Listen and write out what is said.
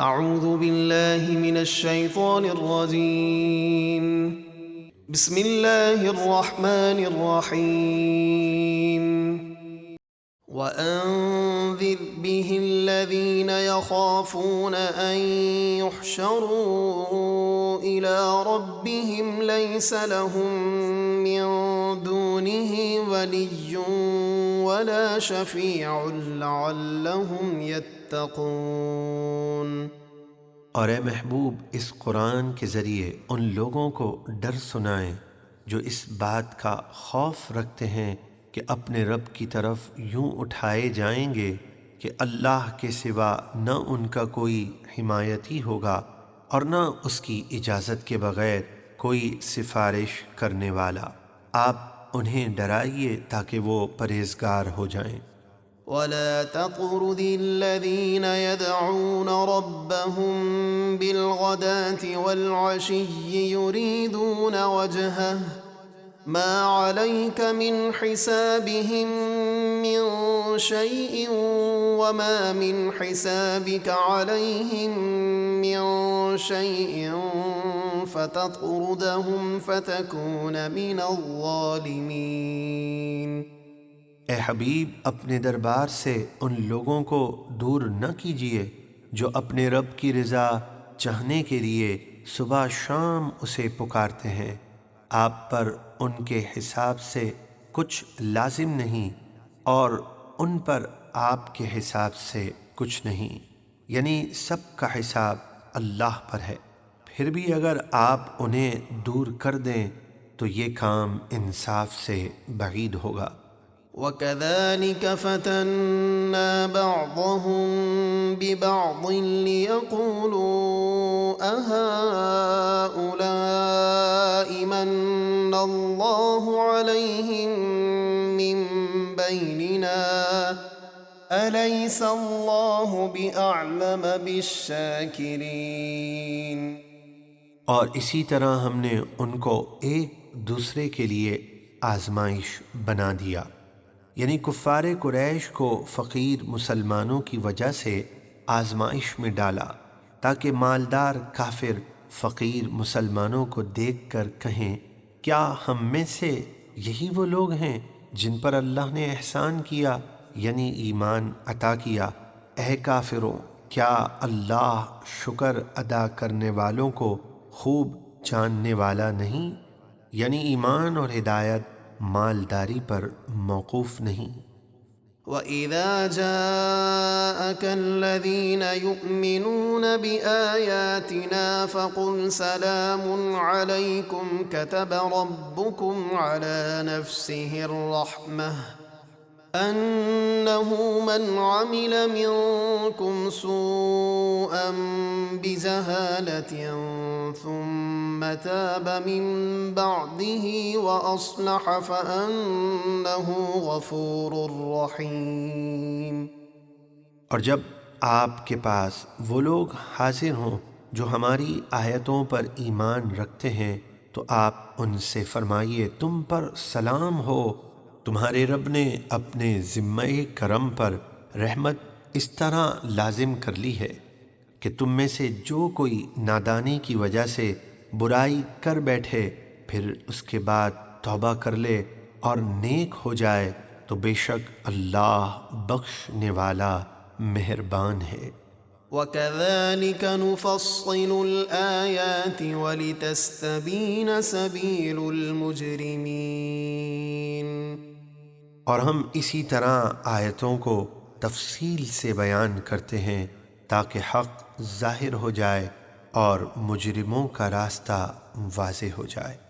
اعوذ باللہ من الشیطان الرجیم بسم اللہ الرحمن الرحیم وَأَنذِرْ بِهِ الَّذِينَ يَخَافُونَ أَن يُحْشَرُوا إِلَىٰ رَبِّهِمْ لَيْسَ لَهُم مِّن دُونِهِ وَلِيٌّ وَلَا شَفِيعٌ لَعَلَّهُمْ يَتَّقُونَ۔ اور اے محبوب، اس قرآن کے ذریعے ان لوگوں کو ڈر سنائیں جو اس بات کا خوف رکھتے ہیں کہ اپنے رب کی طرف یوں اٹھائے جائیں گے کہ اللہ کے سوا نہ ان کا کوئی حمایتی ہوگا اور نہ اس کی اجازت کے بغیر کوئی سفارش کرنے والا۔ آپ انہیں ڈرائیے تاکہ وہ پرہیزگار ہو جائیں۔ وَلَا تَطْرُدِ الَّذِينَ يَدْعُونَ رَبَّهُم بِالْغَدَاةِ وَالْعَشِيِّ يُرِيدُونَ وَجْهَهُ مَا عَلَيْكَ مِنْ حِسَابِهِم مِّن شَيْءٍ وَمَا مِنْ حِسَابِكَ عَلَيْهِم مِّن شَيْءٍ فَتَطْرُدَهُمْ فَتَكُونَ مِنَ الظَّالِمِينَ۔ اے حبیب، اپنے دربار سے ان لوگوں کو دور نہ کیجیے جو اپنے رب کی رضا چاہنے کے لیے صبح شام اسے پکارتے ہیں۔ آپ پر ان کے حساب سے کچھ لازم نہیں اور ان پر آپ کے حساب سے کچھ نہیں، یعنی سب کا حساب اللہ پر ہے۔ پھر بھی اگر آپ انہیں دور کر دیں تو یہ کام انصاف سے بعید ہوگا۔ وَكَذَلِكَ فَتَنَّا بَعْضَهُم بِبَعْضٍ لِيَقُولُوا أَهَٰؤُلَاءِ مَنَّ اللَّهُ عَلَيْهِم مِّن بَيْنِنَا أَلَيْسَ اللَّهُ بِأَعْلَمَ بِالشَّاكِرِينَ۔ اور اسی طرح ہم نے ان کو ایک دوسرے کے لیے آزمائش بنا دیا، یعنی کفار قریش کو فقیر مسلمانوں کی وجہ سے آزمائش میں ڈالا تاکہ مالدار کافر فقیر مسلمانوں کو دیکھ کر کہیں کیا ہم میں سے یہی وہ لوگ ہیں جن پر اللہ نے احسان کیا، یعنی ایمان عطا کیا۔ اے کافروں، کیا اللہ شکر ادا کرنے والوں کو خوب جاننے والا نہیں؟ یعنی ایمان اور ہدایت مالداری پر موقوف نہیں۔ وَإِذَا جَاءَكَ الَّذِينَ يُؤْمِنُونَ بِآيَاتِنَا فَقُلْ سَلَامٌ عَلَيْكُمْ كَتَبَ رَبُّكُمْ عَلَى نَفْسِهِ الرَّحْمَةَ أَنَّهُ مَنْ عَمِلَ مِنكُمْ سُوءًا بِجَهَالَةٍ ثُمَّ تَابَ مِن بَعْدِهِ وَأَصْلَحَ فَأَنَّهُ غَفُورٌ رَّحِيمٌ۔ اور جب آپ کے پاس وہ لوگ حاضر ہوں جو ہماری آیتوں پر ایمان رکھتے ہیں تو آپ ان سے فرمائیے تم پر سلام ہو، تمہارے رب نے اپنے ذمہ کرم پر رحمت اس طرح لازم کر لی ہے کہ تم میں سے جو کوئی نادانی کی وجہ سے برائی کر بیٹھے پھر اس کے بعد توبہ کر لے اور نیک ہو جائے تو بے شک اللہ بخشنے والا مہربان ہے۔ وَكَذَلِكَ نُفَصِّلُ الْآيَاتِ وَلِتَسْتَبِينَ سَبِيلُ الْمُجْرِمِينَ۔ اور ہم اسی طرح آیتوں کو تفصیل سے بیان کرتے ہیں تاکہ حق ظاہر ہو جائے اور مجرموں کا راستہ واضح ہو جائے۔